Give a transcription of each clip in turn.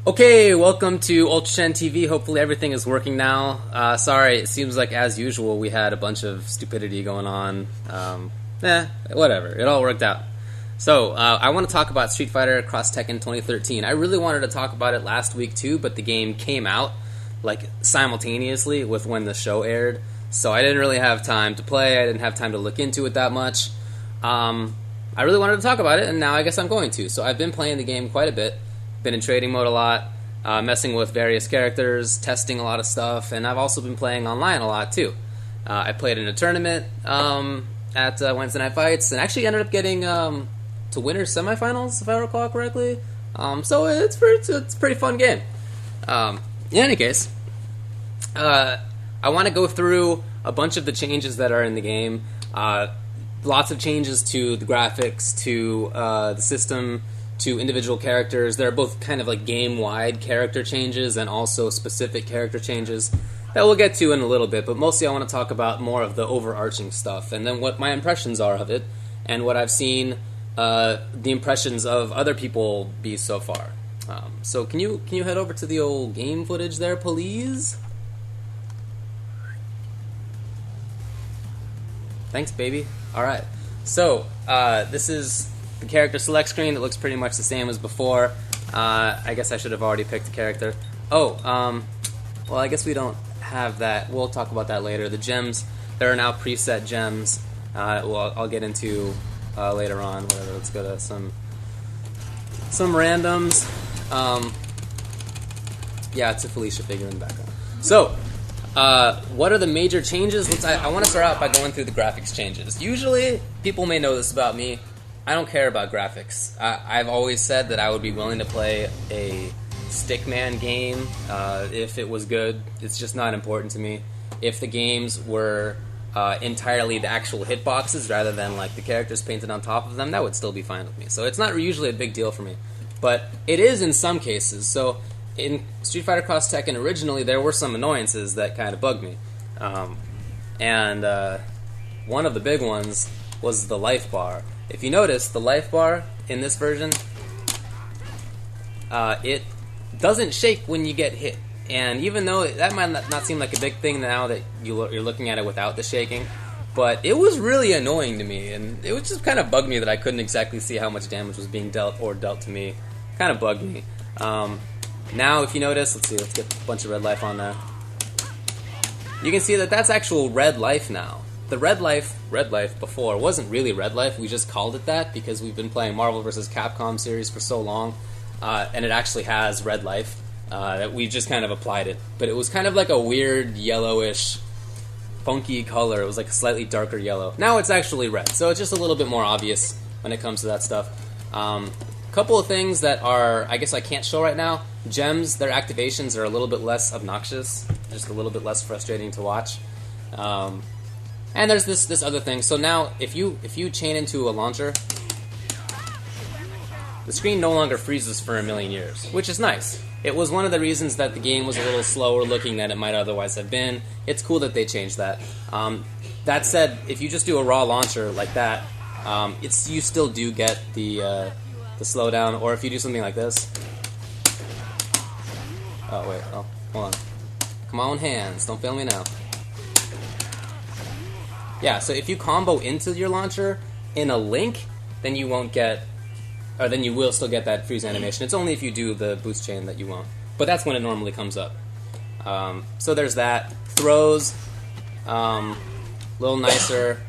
Okay, welcome to UltraChenTV. Hopefully everything is working now. Sorry, it seems like as usual we had a bunch of stupidity going on. Whatever. It all worked out. So, I want to talk about Street Fighter Cross Tekken 2013. I really wanted to talk about it last week too, but the game came out like simultaneously with when the show aired. So I didn't really have time to play. I didn't have time to look into it that much. I really wanted to talk about it, and now I guess I'm going to. So I've been playing the game quite a bit. Been in trading mode a lot, messing with various characters, testing a lot of stuff, and I've also been playing online a lot too. I played in a tournament at Wednesday Night Fights, and actually ended up getting to winner semifinals, if I recall correctly. So it's a pretty fun game. In any case, I want to go through a bunch of the changes that are in the game. Lots of changes to the graphics, to the system, to individual characters. There are both kind of like game-wide character changes and also specific character changes that we'll get to in a little bit, but mostly I want to talk about more of the overarching stuff and then what my impressions are of it and what I've seen the impressions of other people be so far. So can you head over to the old game footage there, please? Thanks, baby. Alright, so this is the character select screen. It looks pretty much the same as before. I guess I should have already picked a character. Well, I guess we don't have that. We'll talk about that later. The gems, there are now preset gems. I'll get into later on. Whatever. Let's go to some randoms. Yeah, it's a Felicia figure in the background. So, what are the major changes? I want to start out by going through the graphics changes. Usually, people may know this about me. I don't care about graphics. I've always said that I would be willing to play a Stickman game if it was good. It's just not important to me. If the games were entirely the actual hitboxes rather than like the characters painted on top of them, that would still be fine with me. So it's not usually a big deal for me. But it is in some cases. So in Street Fighter Cross Tekken originally, there were some annoyances that kind of bugged me. And one of the big ones was the life bar. If you notice, the life bar in this version, it doesn't shake when you get hit. And even though that might not seem like a big thing now that you're looking at it without the shaking, but it was really annoying to me, and it was just kind of bugged me that I couldn't exactly see how much damage was being dealt to me. Kind of bugged me. Now, if you notice, let's get a bunch of red life on there. You can see that that's actual red life now. The red life before wasn't really red life. We just called it that because we've been playing Marvel vs. Capcom series for so long, and it actually has red life. That we just kind of applied it, but it was kind of like a weird yellowish, funky color. It was like a slightly darker yellow. Now it's actually red, so it's just a little bit more obvious when it comes to that stuff. Couple of things that are, I guess I can't show right now. Gems, their activations are a little bit less obnoxious, just a little bit less frustrating to watch. And there's this other thing. So now, if you chain into a launcher, the screen no longer freezes for a million years, which is nice. It was one of the reasons that the game was a little slower looking than it might otherwise have been. It's cool that they changed that. That said, if you just do a raw launcher like that, you still do get the slowdown. Or if you do something like this. Oh wait, hold on. Come on, hands, don't fail me now. Yeah, so if you combo into your launcher in a link, then you won't get, or then you will still get that freeze animation. It's only if you do the boost chain that you won't. But that's when it normally comes up. So there's that. Throws, a little nicer.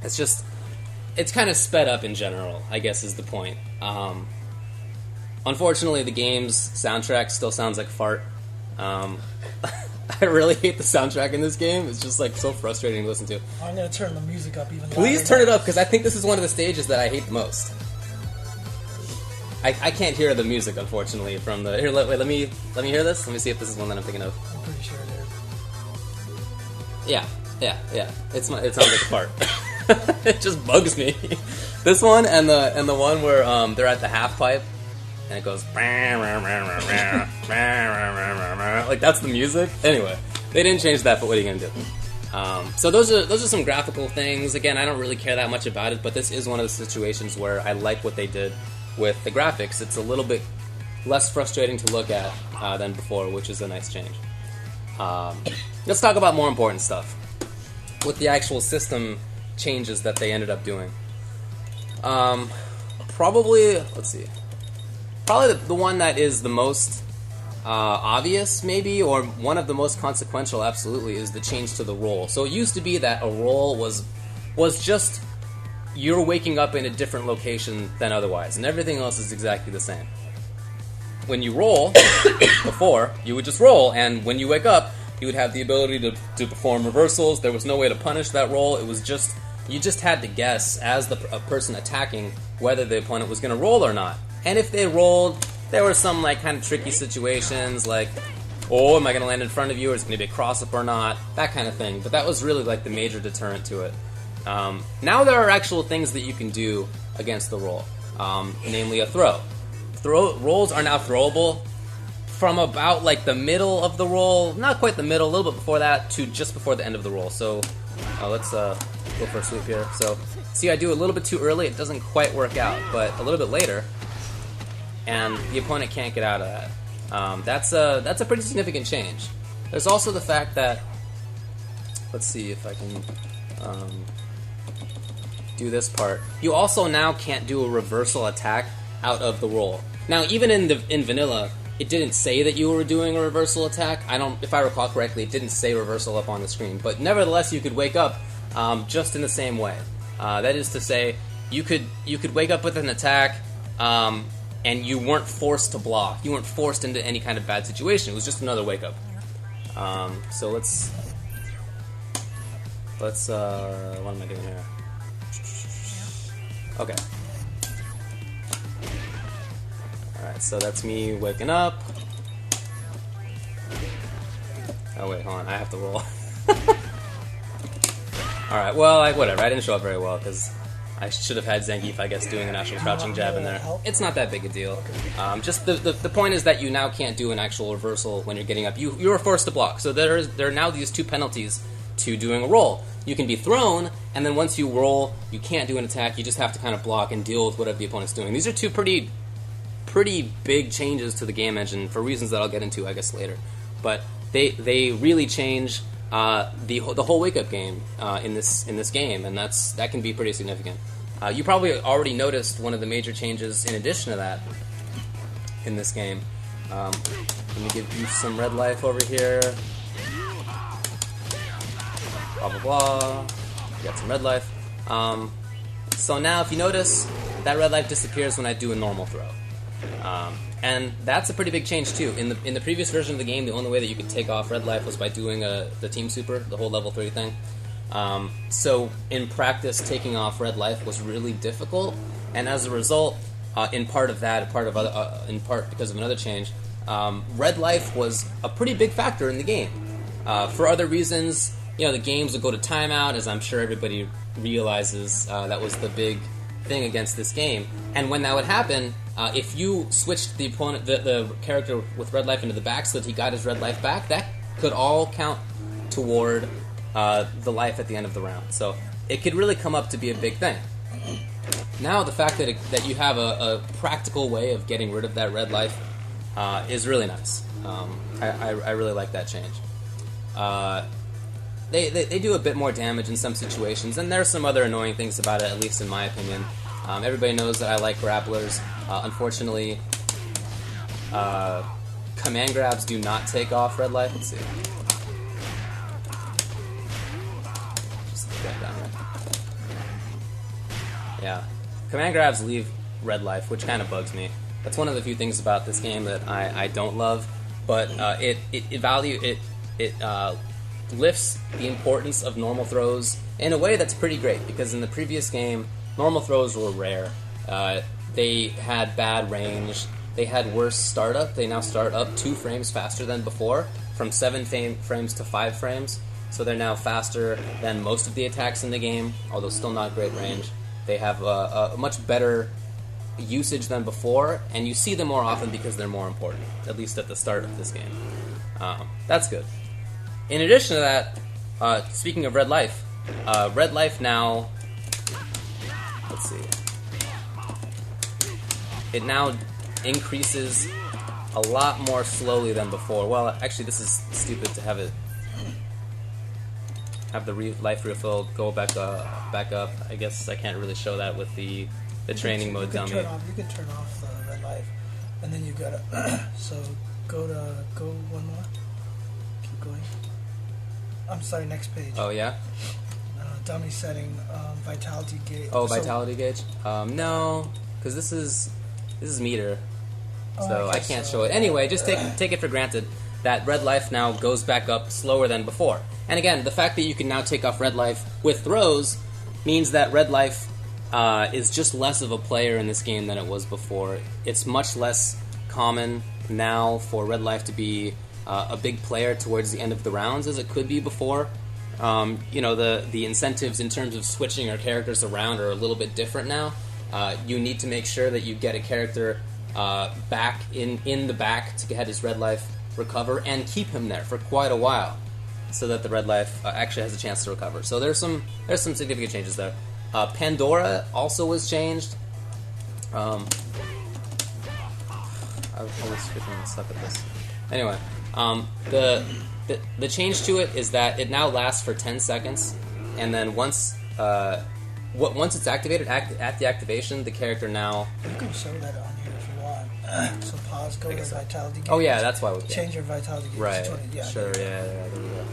It's kind of sped up in general, I guess is the point. Unfortunately, the game's soundtrack still sounds like fart. I really hate the soundtrack in this game. It's just like so frustrating to listen to. I'm going to turn the music up even louder. Please turn it up, because I think this is one of the stages that I hate the most. I can't hear the music, unfortunately, from the... Here, wait, let me hear this. Let me see if this is one that I'm thinking of. I'm pretty sure it is. Yeah. It sounds like a fart. It just bugs me. This one and the one where they're at the half pipe and it goes like that's the music. Anyway, they didn't change that, but what are you gonna do? So those are some graphical things. Again, I don't really care that much about it, but this is one of the situations where I like what they did with the graphics. It's a little bit less frustrating to look at than before, which is a nice change. Let's talk about more important stuff with the actual system changes that they ended up doing. Probably the one that is the most obvious, maybe, or one of the most consequential, absolutely, is the change to the roll. So it used to be that a roll was just you're waking up in a different location than otherwise, and everything else is exactly the same. When you roll, before, you would just roll, and when you wake up, you would have the ability to perform reversals. There was no way to punish that roll. It was just, you just had to guess, as a person attacking, whether the opponent was going to roll or not. And if they rolled, there were some like kind of tricky situations, like, oh, am I going to land in front of you, or is it going to be a cross-up or not? That kind of thing. But that was really like the major deterrent to it. Now there are actual things that you can do against the roll, namely a throw. Rolls are now throwable from about like the middle of the roll, not quite the middle, a little bit before that, to just before the end of the roll. So let's go for a sweep here. So see, I do a little bit too early, it doesn't quite work out, but a little bit later, and the opponent can't get out of that. That's a pretty significant change. There's also the fact that, let's see if I can do this part. You also now can't do a reversal attack out of the roll. Now, even in vanilla, it didn't say that you were doing a reversal attack. If I recall correctly, it didn't say reversal up on the screen. But nevertheless, you could wake up just in the same way. That is to say, you could wake up with an attack, and you weren't forced to block. You weren't forced into any kind of bad situation. It was just another wake up. So let's what am I doing here? Okay. Alright, so that's me waking up. Oh wait, hold on, I have to roll. Alright, well, whatever, I didn't show up very well, because I should have had Zangief, I guess, doing an actual crouching jab in there. It's not that big a deal. Just the point is that you now can't do an actual reversal when you're getting up. You were forced to block, so there are now these two penalties to doing a roll. You can be thrown, and then once you roll, you can't do an attack, you just have to kind of block and deal with whatever the opponent's doing. These are two pretty big changes to the game engine for reasons that I'll get into, I guess, later. But they really change the whole wake-up game in this game, and that can be pretty significant. You probably already noticed one of the major changes in addition to that in this game. Let me give you some red life over here. Blah blah blah. Got some red life. So now, if you notice, that red life disappears when I do a normal throw. And that's a pretty big change too. In the previous version of the game, the only way that you could take off red life was by doing the team super, the whole level 3 thing. So in practice, taking off red life was really difficult, and as a result, in part because of another change, red life was a pretty big factor in the game. For other reasons, the games would go to timeout, as I'm sure everybody realizes. That was the big thing against this game. And when that would happen, if you switched the opponent, the character with red life into the back so that he got his red life back, that could all count toward the life at the end of the round. So it could really come up to be a big thing. Now the fact that you have a practical way of getting rid of that red life is really nice. I really like that change. They do a bit more damage in some situations, and there are some other annoying things about it, at least in my opinion. Everybody knows that I like grapplers. Unfortunately, command grabs do not take off red life. Let's see. Just get that down there. Yeah. Command grabs leave red life, which kind of bugs me. That's one of the few things about this game that I don't love, but it lifts the importance of normal throws in a way that's pretty great, because in the previous game, normal throws were rare. They had bad range, they had worse startup. They now start up 2 frames faster than before, from 7 frames to 5 frames, so they're now faster than most of the attacks in the game, although still not great range. They have a much better usage than before, and you see them more often because they're more important, at least at the start of this game. That's good. In addition to that, speaking of red life now, let's see, it now increases a lot more slowly than before. Well, actually, this is stupid to have the life refill go back up. I guess I can't really show that with the training mode dummy. You can turn off the red life, and then you gotta. So go one more. Keep going. I'm sorry. Next page. Oh yeah. Dummy setting, vitality gauge. Oh, vitality gauge. No, because this is meter, so I can't show it. Anyway, just take it for granted that red life now goes back up slower than before. And again, the fact that you can now take off red life with throws means that red life is just less of a player in this game than it was before. It's much less common now for red life to be a big player towards the end of the rounds as it could be before. The incentives in terms of switching our characters around are a little bit different now. You need to make sure that you get a character back in the back to get his red life recover and keep him there for quite a while, so that the red life actually has a chance to recover. So there's some significant changes there. Pandora also was changed. I always freaking suck at this. Anyway, the change to it is that it now lasts for 10 seconds, and then once it's activated, at the activation, the character now... You can show that on here if you want. So pause, go to vitality gauge. Oh yeah, that's why we change your vitality gauge. Right, to 20. Yeah, sure, yeah, there we go.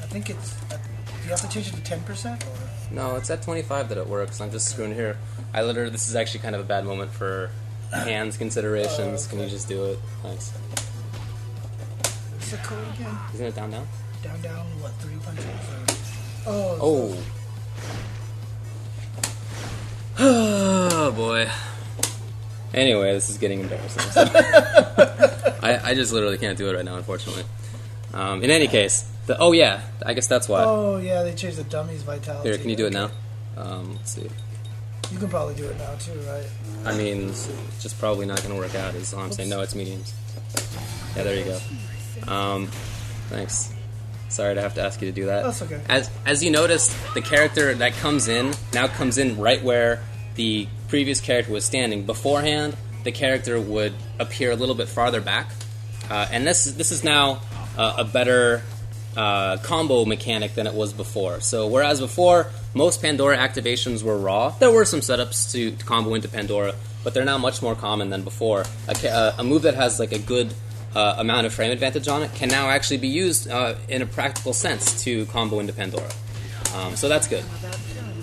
I think it's... do you have to change it to 10%? Or? No, it's at 25 that it works. I'm just screwing here. This is actually kind of a bad moment for hands considerations. Okay. Can you just do it? Thanks. What's the code again? Isn't it down? Down, what, 3 punches? Oh, boy. Anyway, this is getting embarrassing. I just literally can't do it right now, unfortunately. In any case, I guess that's why. Oh, yeah, they changed the dummy's vitality. Here, can you do it now? Let's see. You can probably do it now, too, right? I mean, it's just probably not going to work out, is all I'm saying. No, it's mediums. Yeah, there you go. Thanks. Sorry to have to ask you to do that. That's okay. As you noticed, the character that comes in now comes in right where the previous character was standing. Beforehand, the character would appear a little bit farther back, and this is now a better combo mechanic than it was before. So whereas before most Pandora activations were raw, there were some setups to combo into Pandora, but they're now much more common than before. A move that has like a good amount of frame advantage on it can now actually be used in a practical sense to combo into Pandora. So that's good.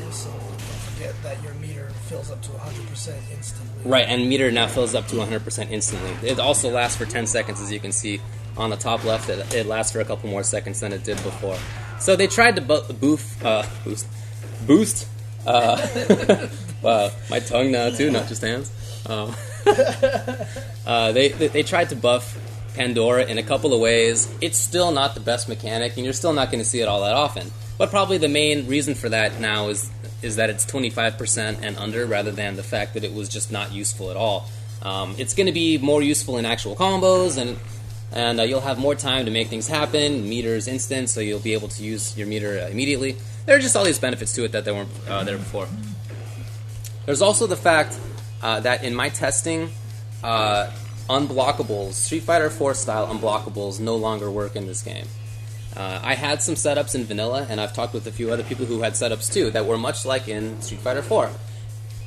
Also, don't forget that your meter fills up to 100% instantly. Right, and meter now fills up to 100% instantly. It also lasts for 10 seconds, as you can see on the top left. It lasts for a couple more seconds than it did before. So they tried to boost. Wow, my tongue now too, not just hands. They tried to buff Pandora in a couple of ways. It's still not the best mechanic, and you're still not going to see it all that often. But probably the main reason for that now is that it's 25% and under, rather than the fact that it was just not useful at all. It's going to be more useful in actual combos, and you'll have more time to make things happen. Meter's instant, so you'll be able to use your meter immediately. There are just all these benefits to it that they weren't there before. There's also the fact that in my testing, unblockables, Street Fighter 4 style unblockables no longer work in this game. I had some setups in vanilla, and I've talked with a few other people who had setups too that were much like in Street Fighter 4.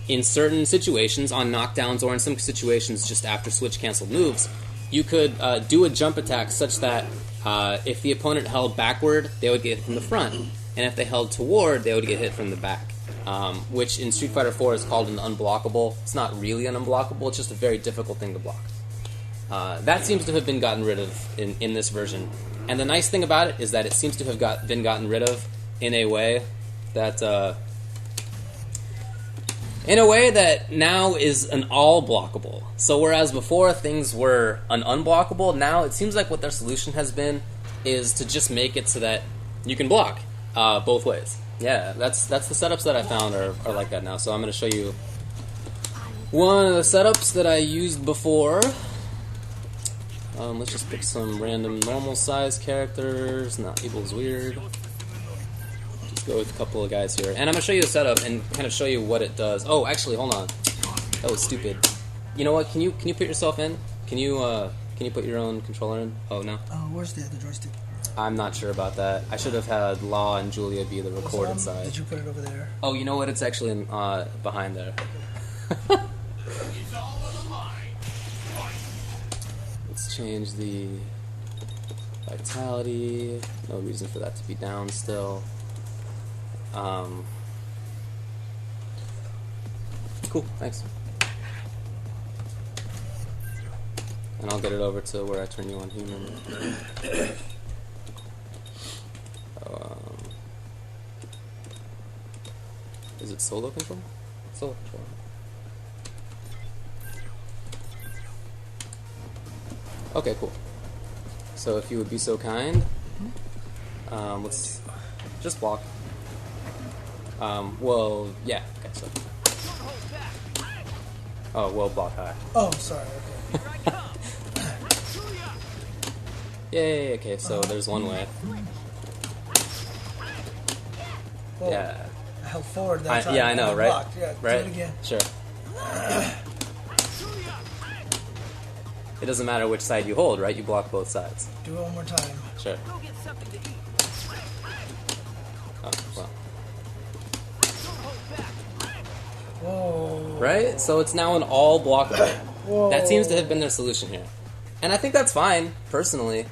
In certain situations, on knockdowns, or in some situations just after switch canceled moves, you could do a jump attack such that if the opponent held backward, they would get hit from the front, and if they held toward, they would get hit from the back. Which in Street Fighter 4 is called an unblockable. It's not really an unblockable, it's just a very difficult thing to block. That seems to have been gotten rid of in this version. And the nice thing about it is that it seems to have been gotten rid of in a way that now is an all-blockable. So whereas before things were an unblockable, now it seems like what their solution has been is to just make it so that you can block both ways. Yeah, that's the setups that I found are like that now. So I'm going to show you one of the setups that I used before. Let's just pick some random normal size characters, not equals weird. Just go with a couple of guys here. And I'm going to show you the setup and kind of show you what it does. Oh, actually, hold on. That was stupid. You know what? Can you put yourself in? Can you put your own controller in? Oh no. Oh, where's the other joystick? I'm not sure about that. I should have had Law and Julia be the recorded side. Did you put it over there? Oh, you know what? It's actually in, behind there. Let's change the vitality. No reason for that to be down still. Cool, thanks. And I'll get it over to where I turn you on human. Is it solo control? Solo control. Okay, cool. So if you would be so kind, let's just block. Well, yeah, okay, so. Oh, well, block high. Oh, sorry, okay. Yay, okay, so there's one way. Whoa. Yeah. I held forward that time. Yeah, I know, right? Blocked. Yeah, right? Do it again. Sure. It doesn't matter which side you hold, right? You block both sides. Do it one more time. Sure. Oh, well. Whoa. Right? So it's now an all blockable. Whoa. That seems to have been their solution here. And I think that's fine, personally.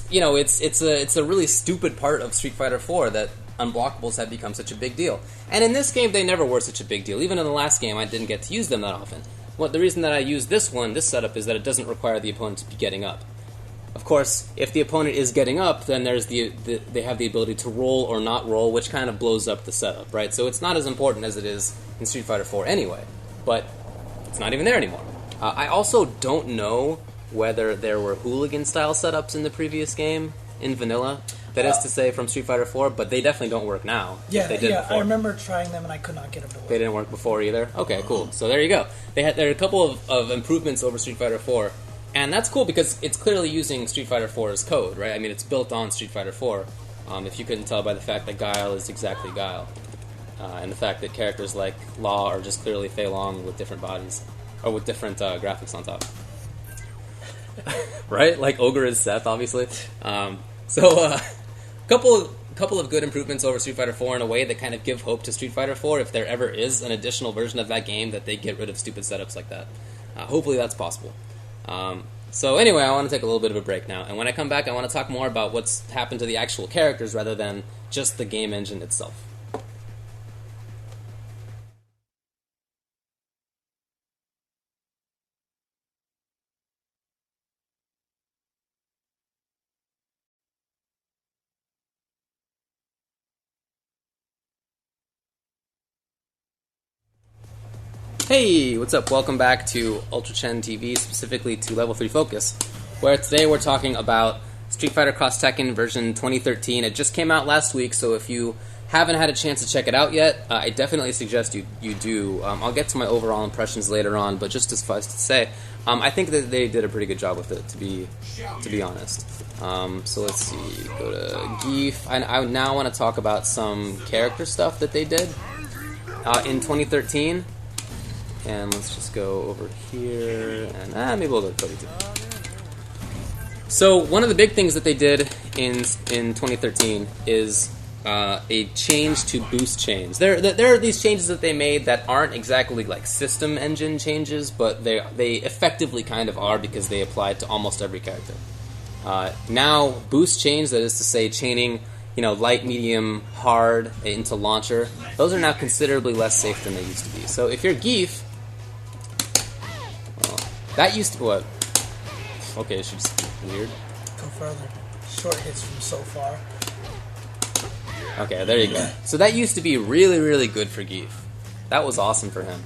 You know, it's a really stupid part of Street Fighter 4 that unblockables have become such a big deal. And in this game, they never were such a big deal. Even in the last game, I didn't get to use them that often. The reason that I use this setup, is that it doesn't require the opponent to be getting up. Of course, if the opponent is getting up, then there's they have the ability to roll or not roll, which kind of blows up the setup, right? So it's not as important as it is in Street Fighter 4 anyway, but it's not even there anymore. I also don't know whether there were hooligan-style setups in the previous game, in vanilla, that is to say from Street Fighter 4, but they definitely don't work now. Yeah, they did before. I remember trying them and I could not get them to work. They didn't work before either? Okay, cool. So there you go. There are a couple of improvements over Street Fighter 4, and that's cool because it's clearly using Street Fighter 4's code, right? I mean, it's built on Street Fighter 4, if you couldn't tell by the fact that Guile is exactly Guile. And the fact that characters like Law are just clearly Fei Long with different bodies, or with different graphics on top. Right? Like Ogre is Seth, obviously. Couple of good improvements over Street Fighter 4 in a way that kind of give hope to Street Fighter 4 if there ever is an additional version of that game that they get rid of stupid setups like that. Hopefully that's possible. So anyway, I want to take a little bit of a break now, and when I come back I want to talk more about what's happened to the actual characters rather than just the game engine itself. Hey, what's up? Welcome back to UltraChenTV, specifically to Level 3 Focus, where today we're talking about Street Fighter Cross Tekken version 2013. It just came out last week, so if you haven't had a chance to check it out yet, I definitely suggest you do. I'll get to my overall impressions later on, but just suffice to say, I think that they did a pretty good job with it, to be honest. So let's see, go to Geef. I now want to talk about some character stuff that they did in 2013. And let's just go over here, and maybe we'll go to Cody too. So one of the big things that they did in 2013 is a change to boost chains. There are these changes that they made that aren't exactly like system engine changes, but they effectively kind of are because they apply to almost every character. Now boost chains, that is to say chaining, light, medium, hard into launcher, those are now considerably less safe than they used to be. So if you're Geef, that used to what? Okay, it's just weird. Go further. Short hits from so far. Okay, there you go. So that used to be really, really good for Geef. That was awesome for him.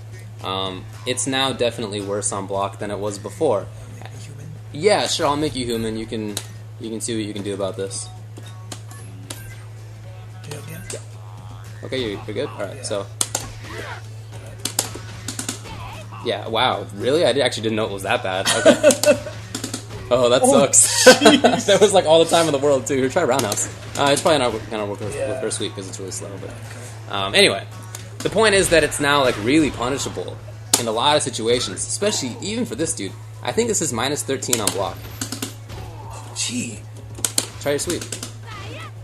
It's now definitely worse on block than it was before. Human? Yeah, sure. I'll make you human. You can see what you can do about this. Do it again? Yeah. Okay, you're good. All right. Yeah. So. Yeah, wow. Really? I actually didn't know it was that bad. Okay. Oh, that sucks. That was like all the time in the world, too. Here, try Roundhouse. It's probably not going to work with first week because it's really slow. But anyway, the point is that it's now like really punishable in a lot of situations, especially even for this dude. I think this is minus 13 on block. Gee. Try your sweep.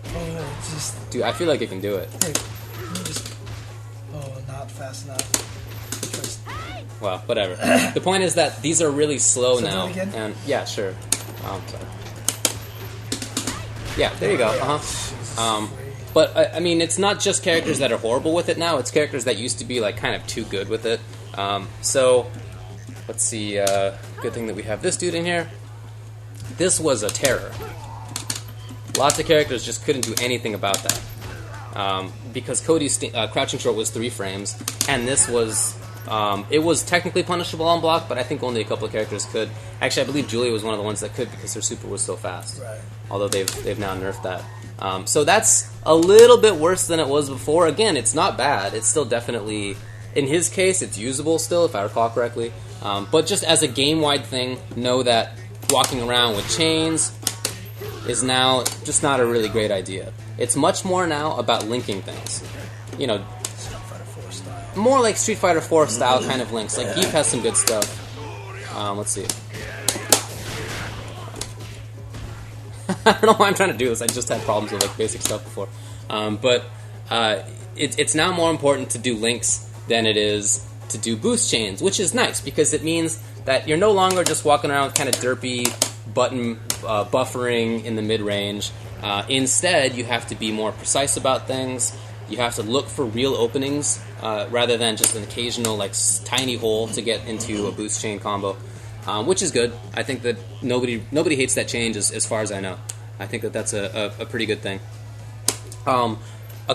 Oh, just... Dude, I feel like it can do it. Hey, let me just... Oh, not fast enough. Well, whatever. The point is that these are really slow So now. do it again? And yeah, sure. Sorry. Yeah, there you go. But I mean, it's not just characters that are horrible with it now. It's characters that used to be like kind of too good with it. So let's see. Good thing that we have this dude in here. This was a terror. Lots of characters just couldn't do anything about that because Cody's crouching short was 3 frames, and this was. It was technically punishable on block, but I think only a couple of characters could. Actually, I believe Julia was one of the ones that could because her super was so fast. Right. Although they've now nerfed that. So that's a little bit worse than it was before. Again, it's not bad. It's still definitely, in his case, it's usable still, if I recall correctly. But just as a game-wide thing, know that walking around with chains is now just not a really great idea. It's much more now about linking things. You know, more like Street Fighter 4 style kind of links. Like Geef has some good stuff. Let's see. I don't know why I'm trying to do this. I just had problems with like basic stuff before. But it's now more important to do links than it is to do boost chains, which is nice because it means that you're no longer just walking around with kind of derpy button buffering in the mid-range. Instead, you have to be more precise about things. You have to look for real openings rather than just an occasional like tiny hole to get into a boost chain combo, which is good. I think that nobody hates that change as far as I know. I think that that's a pretty good thing. A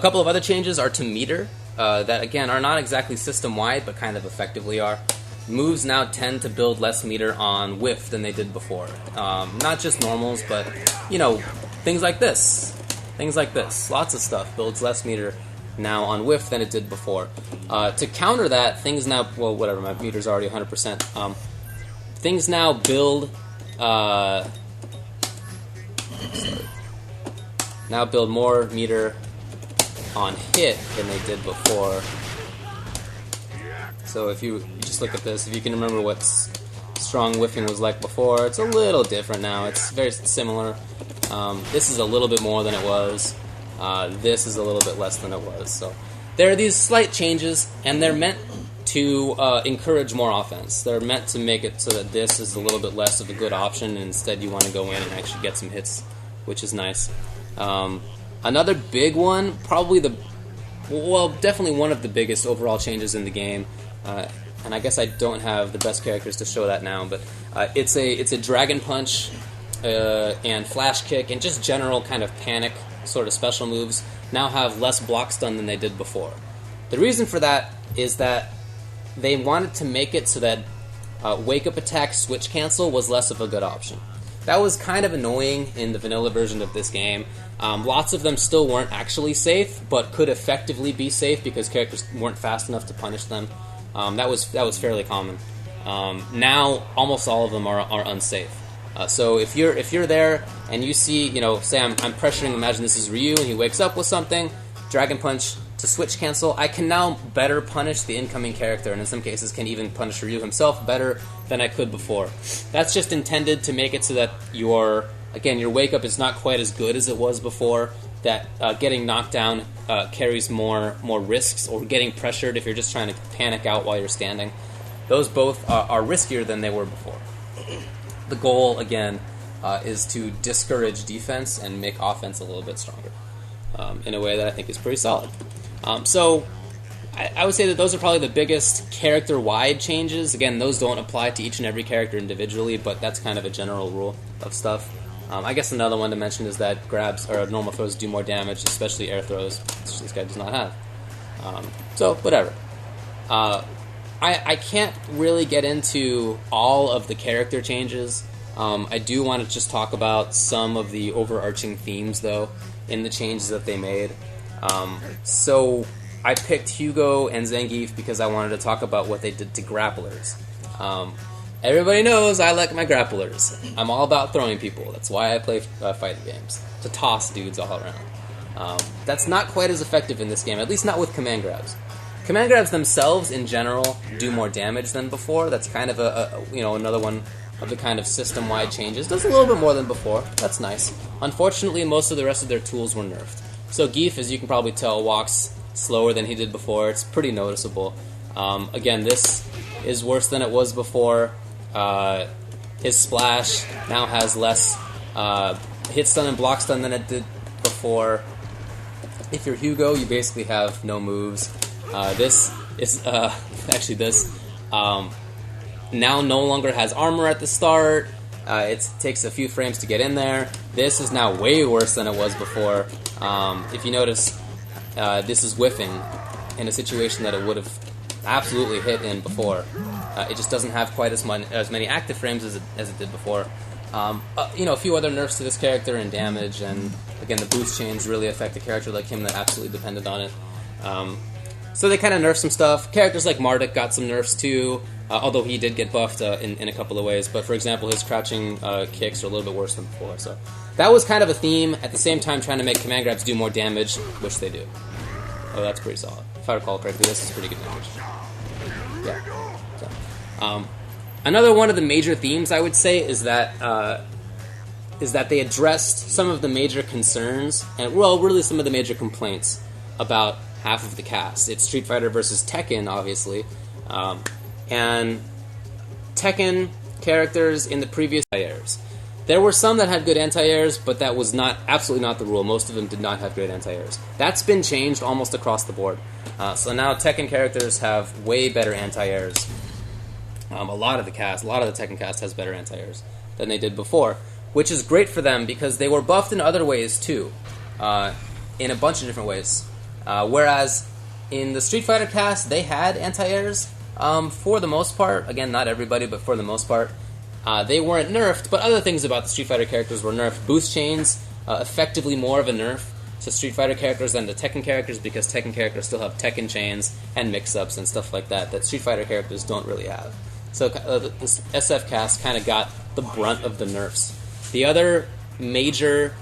couple of other changes are to meter that again are not exactly system wide but kind of effectively are. Moves now tend to build less meter on whiff than they did before. Not just normals, but you know things like this. Things like this. Lots of stuff builds less meter now on whiff than it did before. To counter that, things now... Well, whatever, my meter's already 100%. Things now build... now build more meter on hit than they did before. So if you just look at this, if you can remember what strong whiffing was like before, it's a little different now. It's very similar. This is a little bit more than it was. This is a little bit less than it was. So there are these slight changes, and they're meant to encourage more offense. They're meant to make it so that this is a little bit less of a good option, and instead you want to go in and actually get some hits, which is nice. Another big one, probably definitely one of the biggest overall changes in the game, and I guess I don't have the best characters to show that now, but it's a Dragon Punch and Flash Kick and just general kind of panic sort of special moves now have less block stun than they did before. The reason for that is that they wanted to make it so that wake up attack switch cancel was less of a good option. That was kind of annoying in the vanilla version of this game. Lots of them still weren't actually safe, but could effectively be safe because characters weren't fast enough to punish them. That was fairly common. Now almost all of them are unsafe. So if you're there and you see, you know, say I'm pressuring, imagine this is Ryu and he wakes up with something, Dragon Punch to switch cancel, I can now better punish the incoming character, and in some cases can even punish Ryu himself better than I could before. That's just intended to make it so that your wake up is not quite as good as it was before, that getting knocked down carries more risks, or getting pressured if you're just trying to panic out while you're standing. Those both are riskier than they were before. The goal, again, is to discourage defense and make offense a little bit stronger in a way that I think is pretty solid. So I would say that those are probably the biggest character-wide changes. Again, those don't apply to each and every character individually, but that's kind of a general rule of stuff. I guess another one to mention is that grabs or normal throws do more damage, especially air throws, which this guy does not have. So, whatever. I can't really get into all of the character changes. I do want to just talk about some of the overarching themes, though, in the changes that they made. So I picked Hugo and Zangief because I wanted to talk about what they did to grapplers. Everybody knows I like my grapplers. I'm all about throwing people. That's why I play fighting games, to toss dudes all around. That's not quite as effective in this game, at least not with command grabs. Command grabs themselves, in general, do more damage than before. That's kind of another one of the kind of system-wide changes. Does a little bit more than before. That's nice. Unfortunately, most of the rest of their tools were nerfed. So Geef, as you can probably tell, walks slower than he did before. It's pretty noticeable. Again, this is worse than it was before. His splash now has less hit stun and block stun than it did before. If you're Hugo, you basically have no moves. This is actually this now no longer has armor at the start. It takes a few frames to get in there. This is now way worse than it was before. If you notice, this is whiffing in a situation that it would have absolutely hit in before. It just doesn't have quite as many active frames as it did before. A few other nerfs to this character and damage, and again, the boost chains really affect a character like him that absolutely depended on it. So they kind of nerfed some stuff. Characters like Marduk got some nerfs too, although he did get buffed in a couple of ways. But for example, his crouching kicks are a little bit worse than before. So that was kind of a theme. At the same time, trying to make command grabs do more damage, which they do. Oh, that's pretty solid. If I recall correctly, this is pretty good damage. Yeah. So, another one of the major themes, I would say, is that they addressed some of the major concerns, and really some of the major complaints about half of the cast. It's Street Fighter versus Tekken, obviously, and Tekken characters in the previous anti-airs. There were some that had good anti-airs, but that was absolutely not the rule. Most of them did not have great anti-airs. That's been changed almost across the board. So now Tekken characters have way better anti-airs. A lot of the Tekken cast has better anti-airs than they did before, which is great for them because they were buffed in other ways too, in a bunch of different ways. Whereas in the Street Fighter cast, they had anti-airs for the most part. Again, not everybody, but for the most part. They weren't nerfed, but other things about the Street Fighter characters were nerfed. Boost chains, effectively more of a nerf to Street Fighter characters than to Tekken characters, because Tekken characters still have Tekken chains and mix-ups and stuff like that Street Fighter characters don't really have. So this SF cast kind of got the brunt of the nerfs. The other major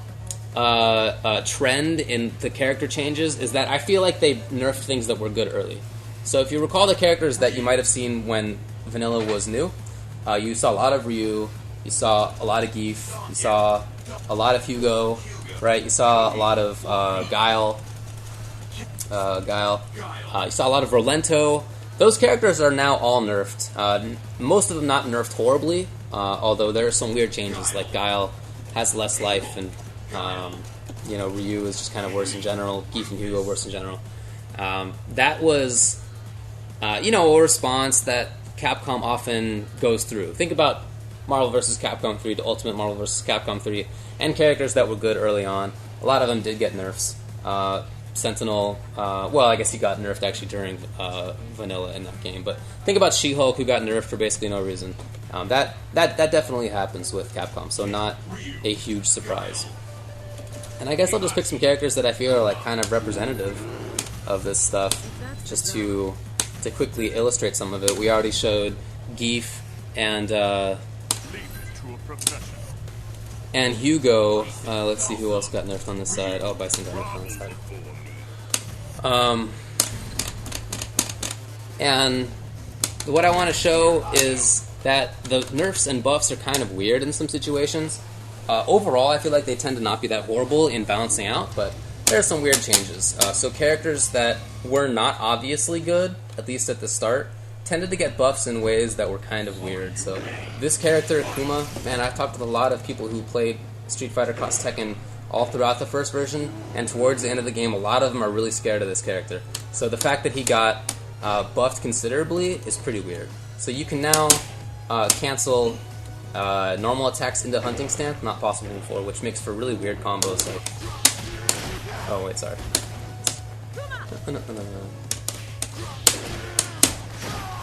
trend in the character changes is that I feel like they nerfed things that were good early. So if you recall the characters that you might have seen when Vanilla was new, you saw a lot of Ryu, you saw a lot of Geef, you saw a lot of Hugo, right? You saw a lot of Guile. You saw a lot of Rolento. Those characters are now all nerfed. Most of them not nerfed horribly, although there are some weird changes, like Guile has less life, and Ryu is just kind of worse in general. Geef and Hugo worse in general. That was, a response that Capcom often goes through. Think about Marvel vs. Capcom 3, the Ultimate Marvel vs. Capcom 3, and characters that were good early on. A lot of them did get nerfs. Sentinel, I guess he got nerfed actually during Vanilla in that game. But think about She-Hulk, who got nerfed for basically no reason. That definitely happens with Capcom, so not a huge surprise. And I guess I'll just pick some characters that I feel are like kind of representative of this stuff, just to quickly illustrate some of it. We already showed Geef and Hugo. Let's see who else got nerfed on this side. Oh, Bison got nerfed on this side. And what I want to show is that the nerfs and buffs are kind of weird in some situations. Overall, I feel like they tend to not be that horrible in balancing out, but there are some weird changes. So characters that were not obviously good, at least at the start, tended to get buffs in ways that were kind of weird. So this character, Kuma, man, I've talked to a lot of people who played Street Fighter Cross Tekken all throughout the first version, and towards the end of the game, a lot of them are really scared of this character. So the fact that he got buffed considerably is pretty weird. So you can now cancel normal attacks into Hunting Stance, not possible before, which makes for really weird combos. Like, oh wait, sorry.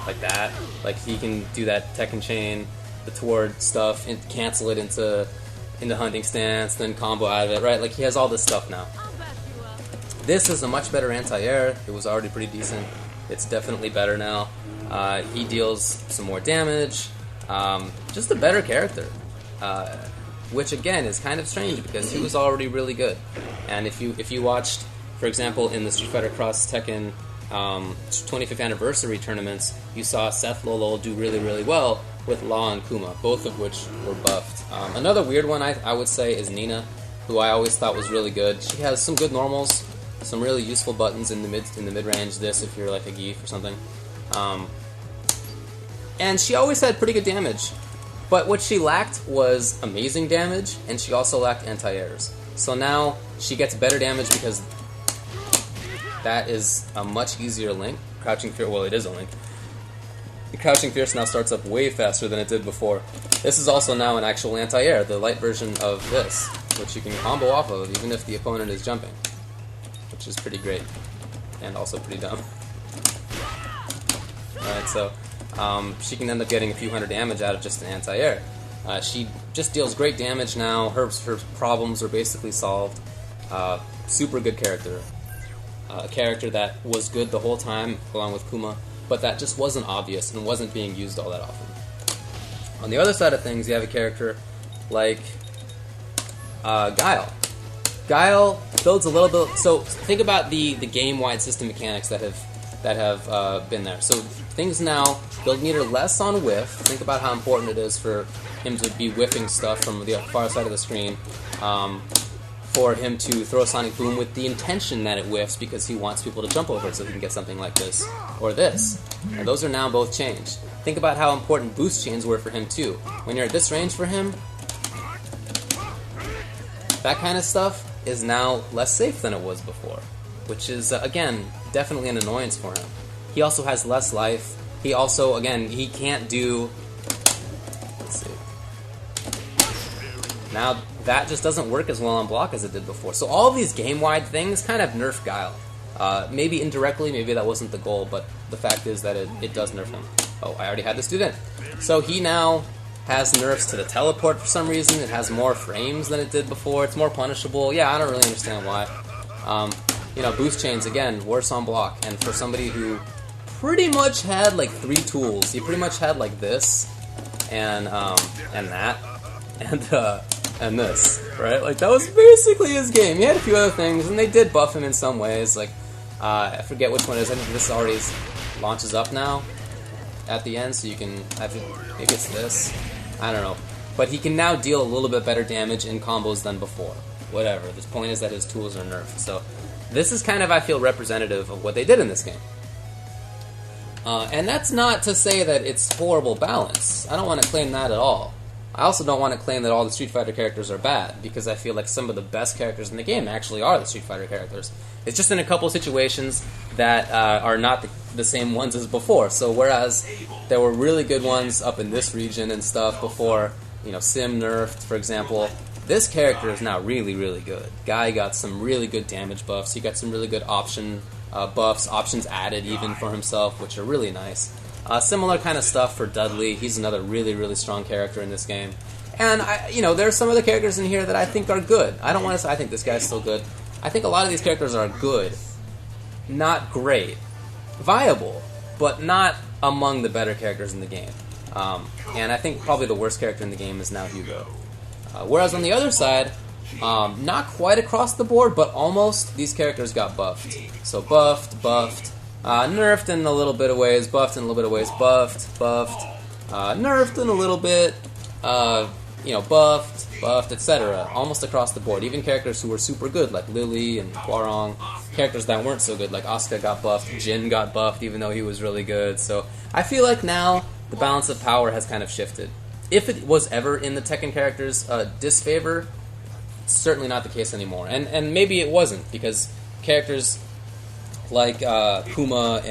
Like that. Like he can do that Tekken chain, the toward stuff, and cancel it into Hunting Stance, then combo out of it, right? Like he has all this stuff now. This is a much better anti-air. It was already pretty decent. It's definitely better now. He deals some more damage. Just a better character. Which again is kind of strange because he was already really good. And if you watched, for example, in the Street Fighter Cross Tekken 25th anniversary tournaments, you saw Seth Lolo do really, really well with Law and Kuma, both of which were buffed. Another weird one I would say is Nina, who I always thought was really good. She has some good normals, some really useful buttons in the mid range. This if you're like a Geef or something, and she always had pretty good damage. But what she lacked was amazing damage, and she also lacked anti-airs. So now she gets better damage because that is a much easier link. Crouching Fierce, well, it is a link. The Crouching Fierce now starts up way faster than it did before. This is also now an actual anti-air, the light version of this, which you can combo off of even if the opponent is jumping, which is pretty great, and also pretty dumb. Alright, so she can end up getting a few hundred damage out of just an anti-air. She just deals great damage now. Her problems are basically solved. Super good character. A character that was good the whole time, along with Kuma, but that just wasn't obvious and wasn't being used all that often. On the other side of things, you have a character like Guile. Guile builds a little bit. So think about the game-wide system mechanics that have been there. So things now build meter less on whiff. Think about how important it is for him to be whiffing stuff from the far side of the screen. For him to throw a Sonic Boom with the intention that it whiffs because he wants people to jump over it so he can get something like this or this. And those are now both changed. Think about how important boost chains were for him too. When you're at this range for him, that kind of stuff is now less safe than it was before, which is, again, definitely an annoyance for him. He also has less life. He also, again, he can't do... Let's see. Now, that just doesn't work as well on block as it did before. So all these game-wide things kind of nerf Guile. Maybe indirectly, maybe that wasn't the goal, but the fact is that it does nerf him. Oh, I already had this dude in. So he now has nerfs to the teleport for some reason. It has more frames than it did before. It's more punishable. Yeah, I don't really understand why. Boost chains, again, worse on block. And for somebody who pretty much had like 3 tools, he pretty much had like this and that and this, right? Like that was basically his game. He had a few other things, and they did buff him in some ways. Like I forget which one it is. I think this already launches up now at the end, so you can. Maybe it's this. I don't know, but he can now deal a little bit better damage in combos than before. Whatever. The point is that his tools are nerfed. So this is kind of, I feel, representative of what they did in this game. And that's not to say that it's horrible balance. I don't want to claim that at all. I also don't want to claim that all the Street Fighter characters are bad, because I feel like some of the best characters in the game actually are the Street Fighter characters. It's just in a couple situations that are not the same ones as before. So whereas there were really good ones up in this region and stuff before, Sim nerfed, for example, this character is now really, really good. Guy got some really good damage buffs. He got some really good option buffs, options added even for himself, which are really nice. Similar kind of stuff for Dudley. He's another really, really strong character in this game. And, there are some other characters in here that I think are good. I don't want to say I think this guy's still good. I think a lot of these characters are good. Not great. Viable, but not among the better characters in the game. And I think probably the worst character in the game is now Hugo. Whereas on the other side, not quite across the board, but almost, these characters got buffed. So buffed, nerfed in a little bit of ways, buffed in a little bit of ways, buffed, nerfed in a little bit, buffed, etc. Almost across the board. Even characters who were super good, like Lily and Guarong. Characters that weren't so good, like Asuka got buffed, Jin got buffed, even though he was really good. So I feel like now the balance of power has kind of shifted. If it was ever in the Tekken characters' disfavor, it's certainly not the case anymore. And maybe it wasn't, because characters like Kuma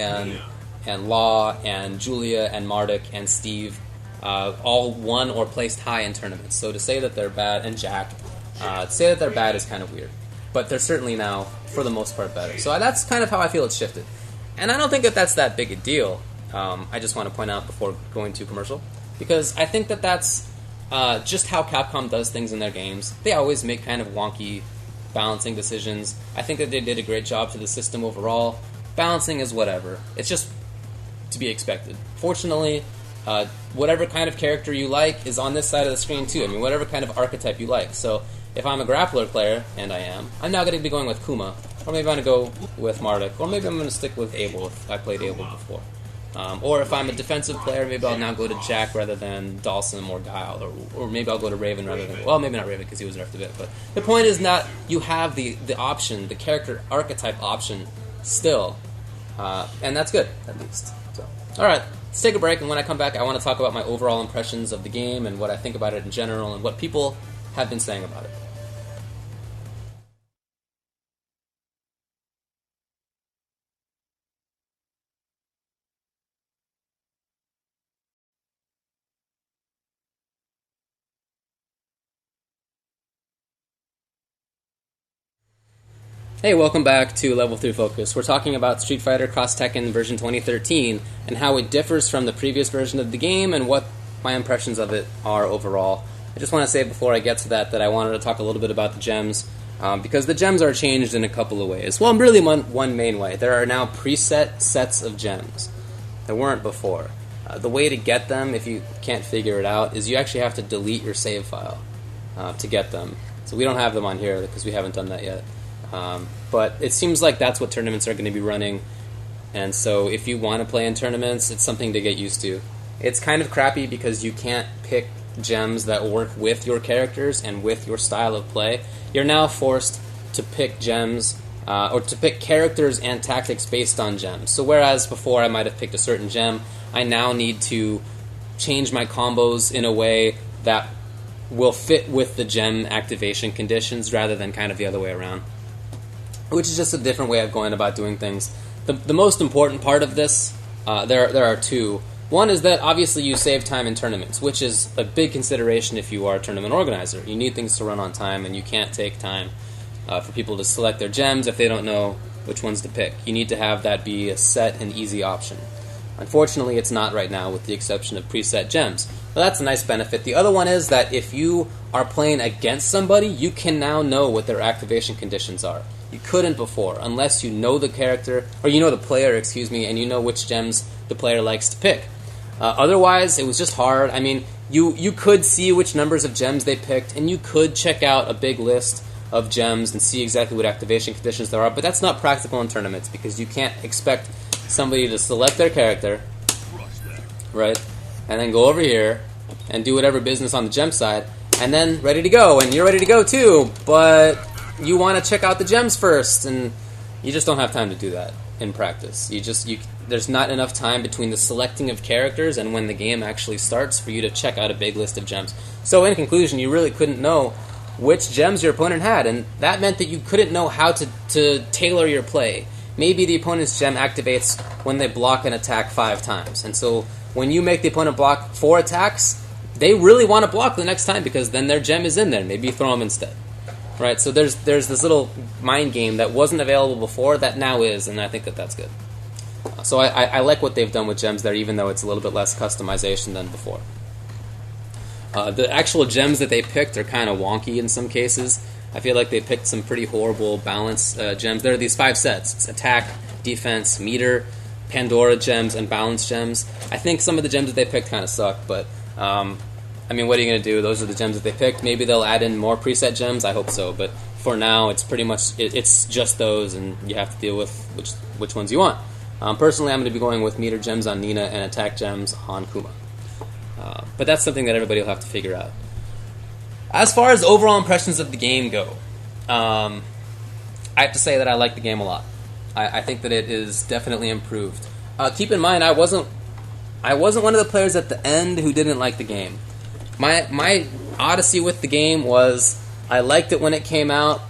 and Law and Julia and Marduk and Steve all won or placed high in tournaments. So to say that they're bad, and Jack, to say that they're bad is kind of weird. But they're certainly now, for the most part, better. So that's kind of how I feel it's shifted. And I don't think that that's that big a deal. I just want to point out before going to commercial, because I think that that's just how Capcom does things in their games. They always make kind of wonky balancing decisions. I think that they did a great job to the system overall. Balancing is whatever. It's just to be expected. Fortunately, whatever kind of character you like is on this side of the screen too. I mean, whatever kind of archetype you like. So if I'm a grappler player, and I am, I'm now going to be going with Kuma. Or maybe I'm going to go with Marduk. Or maybe I'm going to stick with Abel if I played Abel before. Or if I'm a defensive player, maybe I'll now go to Jack rather than Dhalsim or Guile. Or maybe I'll go to Raven rather than... Well, maybe not Raven because he was nerfed a bit. But the point is not you have the option, the character archetype option still. And that's good, at least. So, alright, let's take a break. And when I come back, I want to talk about my overall impressions of the game and what I think about it in general and what people have been saying about it. Hey, welcome back to Level 3 Focus. We're talking about Street Fighter Cross Tekken version 2013 and how it differs from the previous version of the game and what my impressions of it are overall. I just want to say before I get to that I wanted to talk a little bit about the gems because the gems are changed in a couple of ways. Well, really one main way. There are now preset sets of gems. There weren't before. The way to get them, if you can't figure it out, is you actually have to delete your save file to get them. So we don't have them on here because we haven't done that yet. But it seems like that's what tournaments are going to be running, and so if you want to play in tournaments, it's something to get used to. It's kind of crappy because you can't pick gems that work with your characters and with your style of play. You're now forced to pick gems, or to pick characters and tactics based on gems. So whereas before I might have picked a certain gem, I now need to change my combos in a way that will fit with the gem activation conditions rather than kind of the other way around. Which is just a different way of going about doing things. The most important part of this, there are two. One is that obviously you save time in tournaments, which is a big consideration if you are a tournament organizer. You need things to run on time, and you can't take time for people to select their gems if they don't know which ones to pick. You need to have that be a set and easy option. Unfortunately, it's not right now, with the exception of preset gems. But that's a nice benefit. The other one is that if you are playing against somebody, you can now know what their activation conditions are. You couldn't before, unless you know the character, or you know the player, and you know which gems the player likes to pick. Otherwise, it was just hard. I mean, you could see which numbers of gems they picked, and you could check out a big list of gems and see exactly what activation conditions there are, but that's not practical in tournaments, because you can't expect somebody to select their character, right, and then go over here and do whatever business on the gem side, and then ready to go, and you're ready to go too, but you want to check out the gems first, and you just don't have time to do that in practice. There's not enough time between the selecting of characters and when the game actually starts for you to check out a big list of gems. So in conclusion, you really couldn't know which gems your opponent had, and that meant that you couldn't know how to tailor your play. Maybe the opponent's gem activates when they block an attack 5 times, and so when you make the opponent block 4 attacks, they really want to block the next time because then their gem is in there. Maybe you throw them instead. Right, so there's this little mind game that wasn't available before that now is, and I think that's good. So I like what they've done with gems there, even though it's a little bit less customization than before. The actual gems that they picked are kind of wonky in some cases. I feel like they picked some pretty horrible balance gems. There are these 5 sets. It's attack, defense, meter, Pandora gems, and balance gems. I think some of the gems that they picked kind of suck, but I mean, what are you going to do? Those are the gems that they picked. Maybe they'll add in more preset gems. I hope so. But for now, it's pretty much it's just those, and you have to deal with which ones you want. Personally, I'm going to be going with meter gems on Nina and attack gems on Kuma. But that's something that everybody will have to figure out. As far as overall impressions of the game go, I have to say that I like the game a lot. I think that it is definitely improved. Keep in mind, I wasn't one of the players at the end who didn't like the game. My odyssey with the game was I liked it when it came out.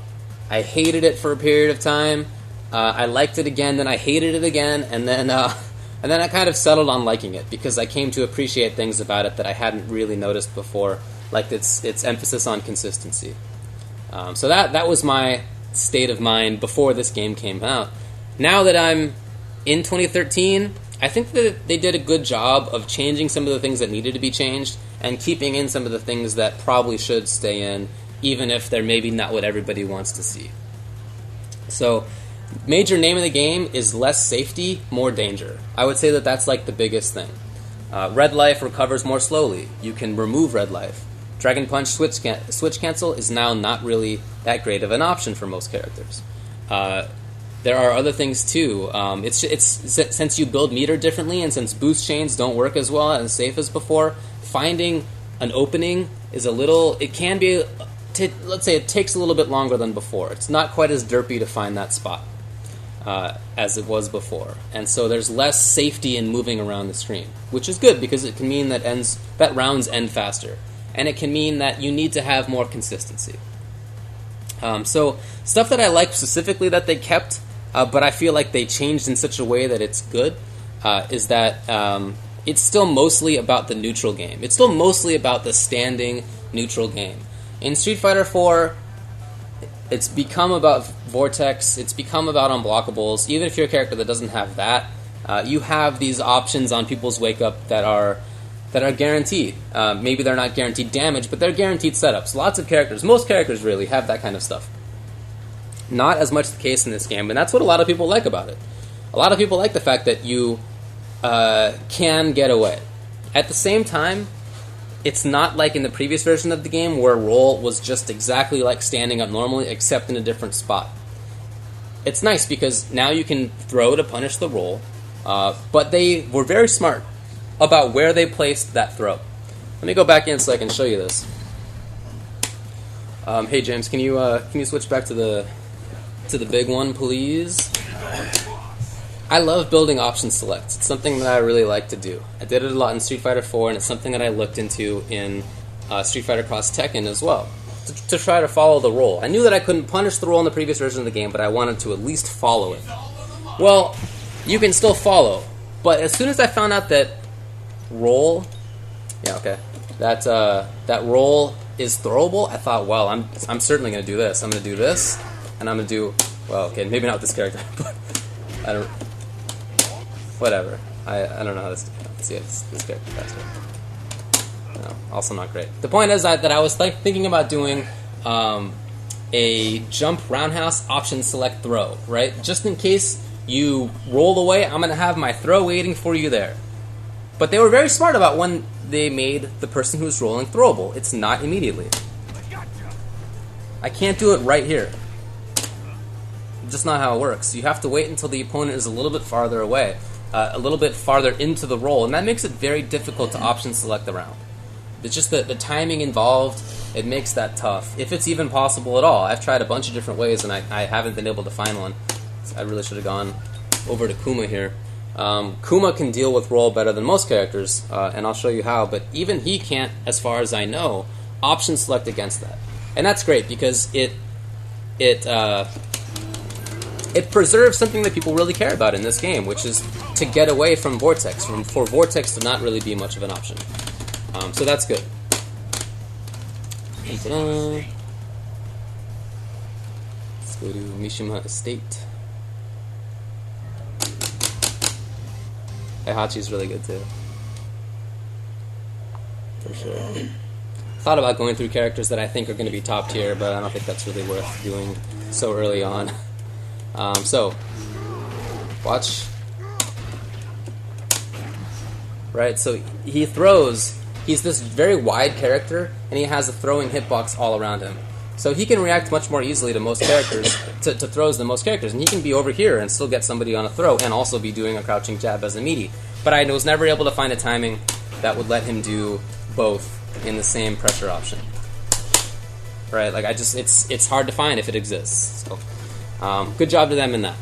I hated it for a period of time. I liked it again, then I hated it again, and then I kind of settled on liking it because I came to appreciate things about it that I hadn't really noticed before, like its emphasis on consistency. So that was my state of mind before this game came out. Now that I'm in 2013, I think that they did a good job of changing some of the things that needed to be changed and keeping in some of the things that probably should stay in, even if they're maybe not what everybody wants to see. So, major name of the game is less safety, more danger. I would say that that's like the biggest thing. Red life recovers more slowly. You can remove red life. Dragon Punch switch cancel is now not really that great of an option for most characters. there are other things too. It's since you build meter differently, and since boost chains don't work as well and as safe as before, finding an opening is a little. It can be. Let's say it takes a little bit longer than before. It's not quite as derpy to find that spot as it was before, and so there's less safety in moving around the screen, which is good because it can mean that rounds end faster, and it can mean that you need to have more consistency. So stuff that I like specifically that they kept, but I feel like they changed in such a way that it's good, is that it's still mostly about the neutral game. It's still mostly about the standing neutral game. In Street Fighter IV, it's become about Vortex, it's become about unblockables. Even if you're a character that doesn't have that, you have these options on people's wake up that are guaranteed. Maybe they're not guaranteed damage, but they're guaranteed setups. Lots of characters, most characters really, have that kind of stuff. Not as much the case in this game, and that's what a lot of people like about it. A lot of people like the fact that you can get away. At the same time, it's not like in the previous version of the game where roll was just exactly like standing up normally, except in a different spot. It's nice because now you can throw to punish the roll, but they were very smart about where they placed that throw. Let me go back in so I can show you this. Hey James, can you switch back to the big one, please? I love building option selects. It's something that I really like to do. I did it a lot in Street Fighter 4, and it's something that I looked into in Street Fighter Cross Tekken as well, to try to follow the roll. I knew that I couldn't punish the roll in the previous version of the game, but I wanted to at least follow it. Well, you can still follow, but as soon as I found out that roll, that roll is throwable, I thought, well, I'm certainly going to do this. I'm going to do this, and I'm going to do, well, okay, maybe not with this character, but I don't. Whatever. I don't know how this. Let's see this character faster. No, also not great. The point is that I was thinking about doing a jump roundhouse option select throw, right? Just in case you roll away, I'm going to have my throw waiting for you there. But they were very smart about when they made the person who's rolling throwable. It's not immediately. I can't do it right here. Just not how it works. You have to wait until the opponent is a little bit farther away, a little bit farther into the roll, and that makes it very difficult to option select the round. It's just the timing involved, it makes that tough, if it's even possible at all. I've tried a bunch of different ways, and I haven't been able to find one. So I really should have gone over to Kuma here. Kuma can deal with roll better than most characters, and I'll show you how, but even he can't, as far as I know, option select against that. And that's great, because it preserves something that people really care about in this game, which is to get away from Vortex, for Vortex to not really be much of an option. So that's good. Let's go to Mishima Estate. Heihachi's really good too. For sure. Thought about going through characters that I think are going to be top tier, but I don't think that's really worth doing so early on. So, watch. Right, so he throws. He's this very wide character, and he has a throwing hitbox all around him. So he can react much more easily to most characters, to throws than most characters, and he can be over here and still get somebody on a throw, and also be doing a crouching jab as a meaty. But I was never able to find a timing that would let him do both in the same pressure option. Right, like it's hard to find if it exists. So, good job to them in that.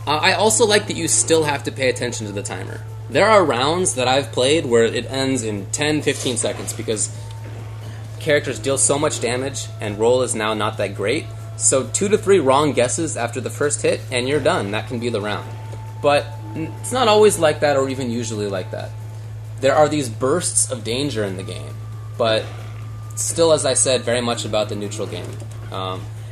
I also like that you still have to pay attention to the timer. There are rounds that I've played where it ends in 10-15 seconds because characters deal so much damage and roll is now not that great. So 2 to 3 wrong guesses after the first hit and you're done. That can be the round. But it's not always like that or even usually like that. There are these bursts of danger in the game, but still, as I said, very much about the neutral game.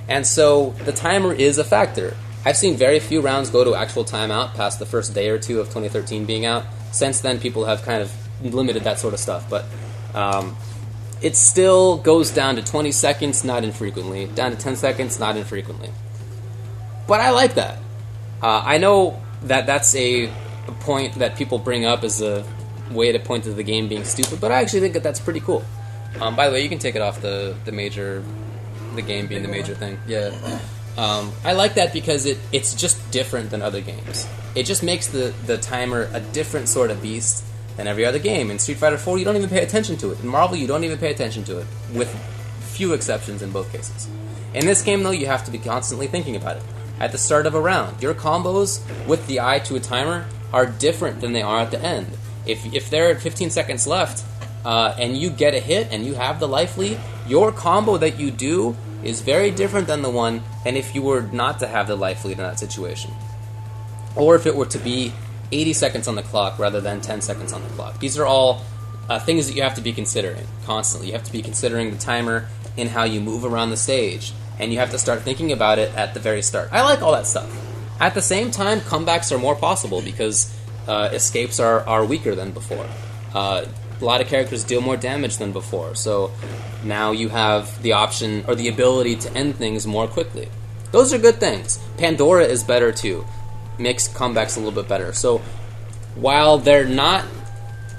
And so the timer is a factor. I've seen very few rounds go to actual timeout past the first day or two of 2013 being out. Since then, people have kind of limited that sort of stuff. But it still goes down to 20 seconds, not infrequently. Down to 10 seconds, not infrequently. But I like that. I know that that's a point that people bring up as a way to point to the game being stupid, but I actually think that that's pretty cool. By the way, you can take it off the game being the major thing. Yeah. I like that because it's just different than other games. It just makes the timer a different sort of beast than every other game. In Street Fighter 4, you don't even pay attention to it. In Marvel, you don't even pay attention to it, with few exceptions in both cases. In this game, though, you have to be constantly thinking about it. At the start of a round, your combos with the eye to a timer are different than they are at the end. If there are 15 seconds left, and you get a hit and you have the life lead, your combo that you do is very different than the one than if you were not to have the life lead in that situation. Or if it were to be 80 seconds on the clock rather than 10 seconds on the clock. These are all things that you have to be considering constantly. You have to be considering the timer in how you move around the stage, and you have to start thinking about it at the very start. I like all that stuff. At the same time, comebacks are more possible because escapes are weaker than before. A lot of characters deal more damage than before, so now you have the option or the ability to end things more quickly. Those are good things. Pandora is better too. Makes comebacks a little bit better. So while they're not,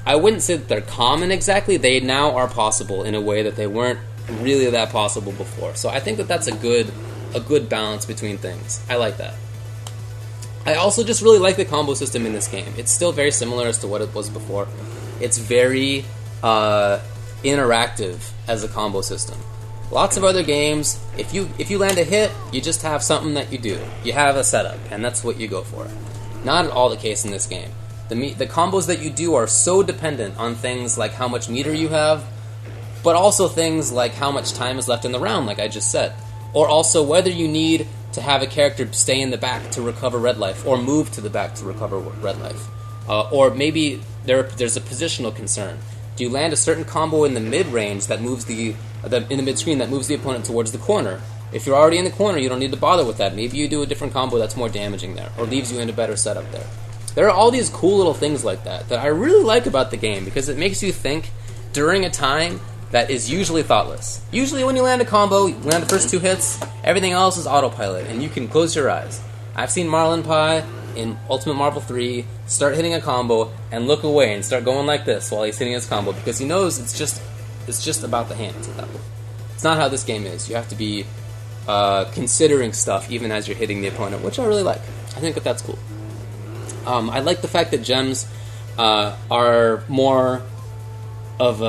I wouldn't say that they're common exactly, they now are possible in a way that they weren't really that possible before. So I think that that's a good balance between things. I like that. I also just really like the combo system in this game. It's still very similar as to what it was before. It's very interactive as a combo system. Lots of other games, if you land a hit, you just have something that you do. You have a setup, and that's what you go for. Not at all the case in this game. The combos that you do are so dependent on things like how much meter you have, but also things like how much time is left in the round, like I just said. Or also whether you need to have a character stay in the back to recover red life, or move to the back to recover red life. Or maybe there's a positional concern. Do you land a certain combo in the mid-range that moves in the mid-screen that moves the opponent towards the corner? If you're already in the corner, you don't need to bother with that. Maybe you do a different combo that's more damaging there, or leaves you in a better setup there. There are all these cool little things like that I really like about the game, because it makes you think during a time that is usually thoughtless. Usually when you land a combo, you land the first two hits, everything else is autopilot, and you can close your eyes. I've seen Marlon Pie in Ultimate Marvel 3 start hitting a combo and look away and start going like this while he's hitting his combo, because he knows it's just about the hands at that point. It's not how this game is. You have to be considering stuff even as you're hitting the opponent, which I really like. I think that that's cool. I like the fact that gems are more of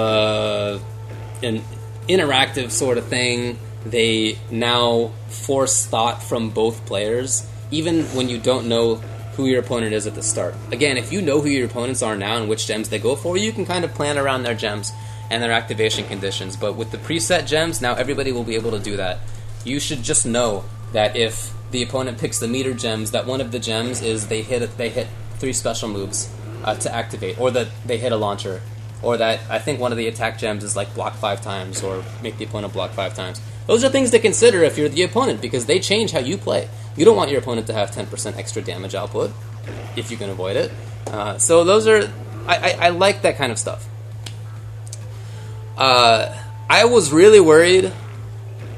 an interactive sort of thing. They now force thought from both players, even when you don't know who your opponent is at the start. Again, if you know who your opponents are now and which gems they go for, you can kind of plan around their gems and their activation conditions. But with the preset gems, now everybody will be able to do that. You should just know that if the opponent picks the meter gems, that one of the gems is they hit 3 special moves to activate, or that they hit a launcher, or that I think one of the attack gems is like block 5 times or make the opponent block 5 times. Those are things to consider if you're the opponent, because they change how you play. You don't want your opponent to have 10% extra damage output, if you can avoid it. So those are... I like that kind of stuff. I was really worried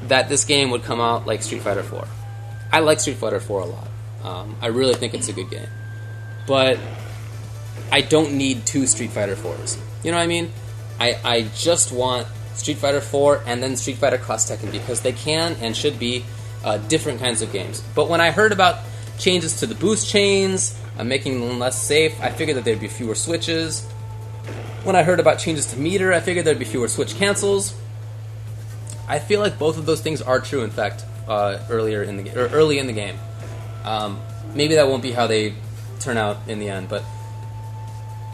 that this game would come out like Street Fighter 4. I like Street Fighter 4 a lot. I really think it's a good game. But I don't need 2 Street Fighter 4s. You know what I mean? I just want Street Fighter 4 and then Street Fighter Cross Tekken, because they can and should be different kinds of games. But when I heard about changes to the boost chains, making them less safe, I figured that there'd be fewer switches. When I heard about changes to meter, I figured there'd be fewer switch cancels. I feel like both of those things are true, in fact, early in the game. Maybe that won't be how they turn out in the end, but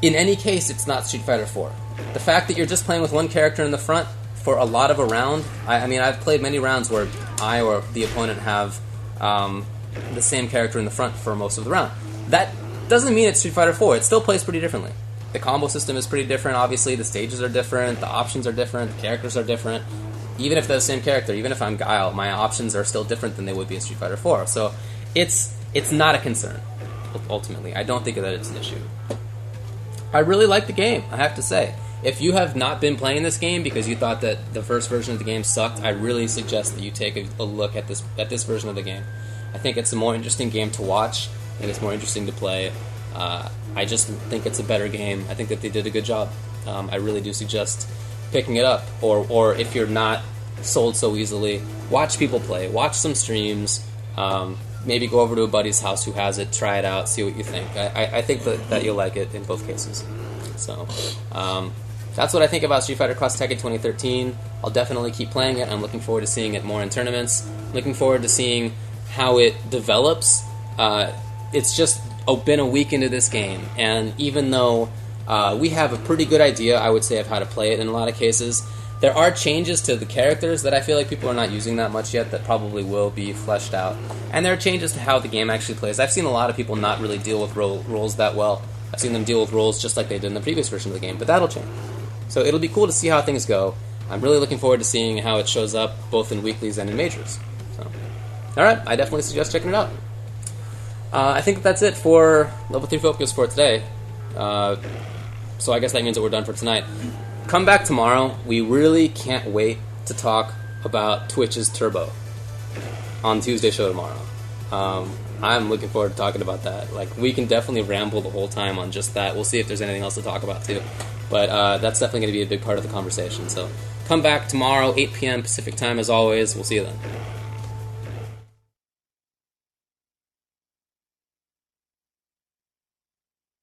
in any case, it's not Street Fighter 4. The fact that you're just playing with one character in the front for a lot of a round, I mean, I've played many rounds where I or the opponent have the same character in the front for most of the round. That doesn't mean it's Street Fighter 4. It still plays pretty differently. The combo system is pretty different, obviously. The stages are different. The options are different. The characters are different. Even if they're the same character, even if I'm Guile, my options are still different than they would be in Street Fighter 4. So it's not a concern, ultimately. I don't think that it's an issue. I really like the game, I have to say. If you have not been playing this game because you thought that the first version of the game sucked, I really suggest that you take a look at this version of the game. I think it's a more interesting game to watch. I think it's more interesting to play. I just think it's a better game. I think that they did a good job. I really do suggest picking it up. Or if you're not sold so easily, watch people play. Watch some streams. Maybe go over to a buddy's house who has it, try it out, see what you think. I think that you'll like it in both cases. So that's what I think about Street Fighter Cross Tekken 2013. I'll definitely keep playing it. I'm looking forward to seeing it more in tournaments. Looking forward to seeing how it develops. It's just been a week into this game, and even though we have a pretty good idea, I would say, of how to play it in a lot of cases, there are changes to the characters that I feel like people are not using that much yet that probably will be fleshed out. And there are changes to how the game actually plays. I've seen a lot of people not really deal with roles that well. I've seen them deal with roles just like they did in the previous version of the game, but that'll change. So it'll be cool to see how things go. I'm really looking forward to seeing how it shows up both in weeklies and in majors. So, alright, I definitely suggest checking it out. I think that's it for Level 3 Focus for today. So I guess that means that we're done for tonight. Come back tomorrow. We really can't wait to talk about Twitch's Turbo on Tuesday show tomorrow. I'm looking forward to talking about that. Like, we can definitely ramble the whole time on just that. We'll see if there's anything else to talk about too. But that's definitely going to be a big part of the conversation. So come back tomorrow, 8 p.m. Pacific time as always. We'll see you then.